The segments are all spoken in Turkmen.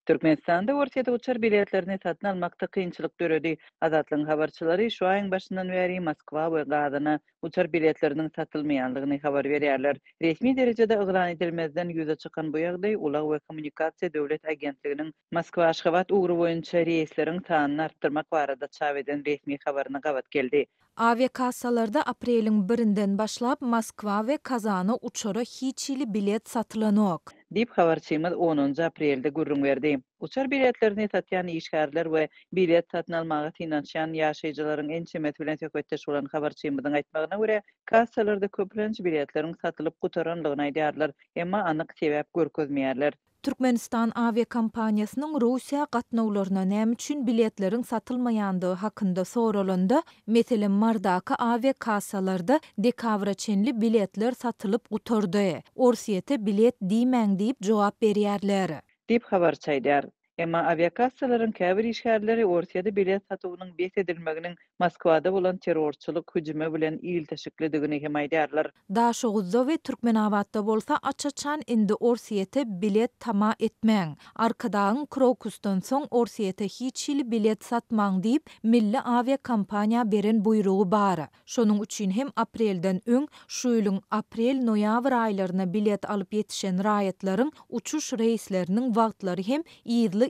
Türkmenistanda Orsiýete uçar biletlerini satyn almakda kynçylyk göredi. Azatlygyň habarçylary şu aýyň başyndan bäri Moskwa we Gazyna uçar biletleriniň satylmaýanlygyny habar berýärler. Resmi derejede yglan edilmezden ýüze çykan bu ýagdaý Ulag we Kommunikasiýa döwlet agentliginiň Moskwa-Aşgabat ugru boýunça reýsleriň sanyny artdyrmak barada çap eden resmi habaryna gabat geldi. Aviakassalarda apreliň 1-den başlap Moskwa we Kazana uçara hiçili bilet satylanok. Dip habarçymyz 10 aprelde gurrun berdi. Uçar biletlerini satýan işgärler we bilet satyn almagy finansiýan ýaşaýjylaryň ençemet bilen söhbetdeş bolan habarçymyzyň aýtmagyna görä, kassalarda köplenç biletleriň satylyp gutaranlygyny aýdýarlar, emma anyk sebäp görkezmeýärler. Türkmenistan aviakompaniýasynyň Russiýa gatnawlaryna näme üçin biletleriň satylmaýandygy hakynda soralanda, meselen mardaky aviakassalarda dekabra çenli biletler satylyp gutardy. Orsiýete bilet diýmäň diýip jogap berýärler. Dip habarçy aýdýar. Emma aviakassalaryň käbir işgärleri Orsiýada bilet satywynyň bes edilmeginiň Moskwada bolan terrorçylyk hüjümi bilen ilteşiklidigini hem aýdýarlar. Daşoğuzda we Türkmenabadda bolsa açaçan indi Orsiýete bilet tama etmäň. Arkadagyň Krokusdan soň Orsiýete hiçili bilet satmaň diýip milli aviakompaniýa beren buýrugy bar. Şonuň üçin hem aprelden öň şu ýylyň aprel-noýabr aýlaryna bilet alyp ýetişen raýatlaryň uçuş reýsleriniň wagtlary hem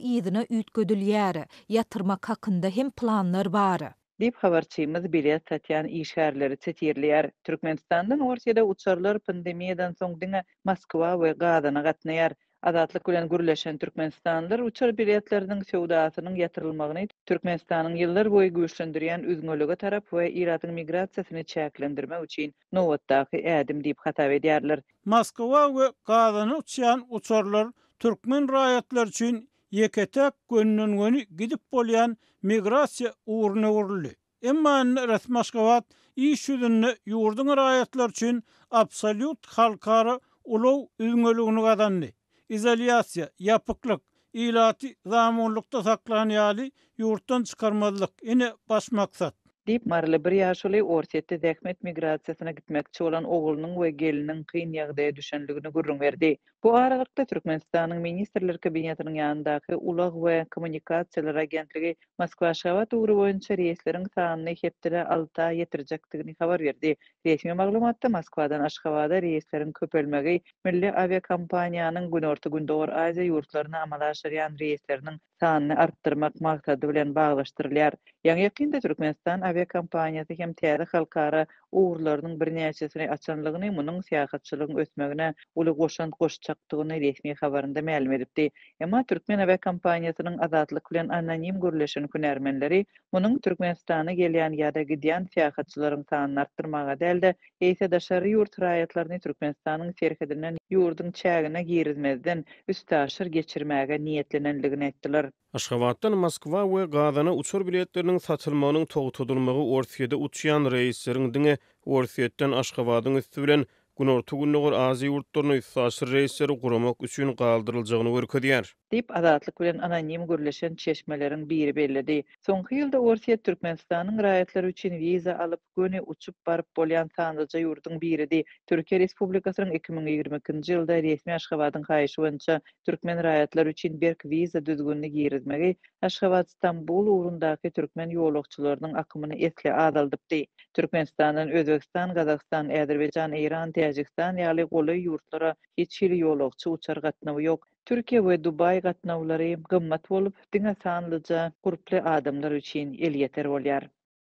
ýyzyna üýtgedilýär. Ýatyrmak hakynda hem planlar bar. Dip habarçymyz bilet satýan işgärleri çetirlýär. Türkmenistandan Orsiýada uçarlar pandemiýadan soň diňe Moskwa we Gazyna gatnaýar. Azatlyk bilen gürleşen Türkmenistanlylar uçar biletleriniň söwdasynyň ýatyrylmagyny Türkmenistanyň ýyllar boýy güýçlendirýän üzgünlügi tarap we iratyň migrasiýasyny çäklendirmek üçin nowatdaky ädim diýip hatap edýärler. Moskwa we Gazyna uçýan uçarlar türkmen raýatlar üçin yeketek gönnüňi gidip bolýan migrasiýa uğruna uğurly. Emma resmi Aşgabat iş ýüzünde ýurdun raýatlar üçin absolut halkara ulaw üzgünligini gadandy. İzolasiýa, ýapyklyk, ilaty zamanlykda saklan ýaly ýurtdan çykarmazlyk ine baş maksat. Dip marly bir ýaşaly Orsiýetde zähmet migrasiýasyna gitmekçi bolan oglanyň we geliniň kyn ýagdaýa düşenligini gurrun berdi. Bu aralykda Türkmenistanyň ministrler kabinetiniň ýanyndaky Ulag we Kommunikasiýalar agentligi Moskwa-Aşgabat ugru boýunça reýsleriň sanyny hepdire 6 ýetirjekdigini habar berdi. Resmi maglumatda Moskwadan Aşgabada reýslerin köpelmegi milli aviakompaniýanyň günorta gündogor Aziýa ýurtlaryna amala aşyrýan reýsleriniň sanyny artdyrmak maksady bilen baglaşdyrylýar. Ýa-ni ýakynda Türkmenistan aviakompaniýasy hem täze halkara uğurlarynyň birnäçesini açanlygyny, munyň syýasatçylygyň ösmegine uly goşan goşjakdygyny resmi habarynda ma'lum edipdi. Emma Türkmen aviakompaniýasynyň azatlyk bilen anonim gürleşen hünärmenleri munyň Türkmenistana gelýän ýa-da gidýän syýasatçylaryň sanyny artdyrmaga dälde, ýa-da daşary ýurt raýatlaryny Türkmenistanyň serhedinden ýurdun çägine girizmezden üstäşir geçirmäge niýetlenenligini aýtdylar. Aşgabatdan Moskwa we Gazyna uçur biletleriniň satylmagynyň togutdyrylmagy Orsiýada uçýan reýsleriň diňe Orsiýetden Aşgabatyň üstü bilen günorta gündogor Aziýa ýurtlaryna üstaşyr reýsleri guramak üçin galdyryljagyny görkezýär. Dip azatlyk bilen anonim gürleşen çeşmeleriň biri bellidi. Soňky ýylda Orsiýet Türkmenistanyň raýatlary üçin wiza alyp göni uçup baryp bolýan sanlyca ýurdun biridi. Türkiýe Respublikasynyň 2022-nji ýylda resmi Aşgabatyň haýyşy boýunça türkmen raýatlary üçin berk wiza düzgünligi girizmegi Aşgabat Istanbul ugrundaky türkmen ýolagçylarynyň akymyny esle azaldypdy. Türkmenistandan Özbekistan, Gazakistan, Äzerbeýjan, Iran, Täjikistan ýaly goly ýurtlara hiç hili ýolagçy uçar gatnawy ýok. Türkiýe we Dubay gatnawlary gymmat bolup, diňe sanlyja guruply adamlar üçin el ýeter bolýar.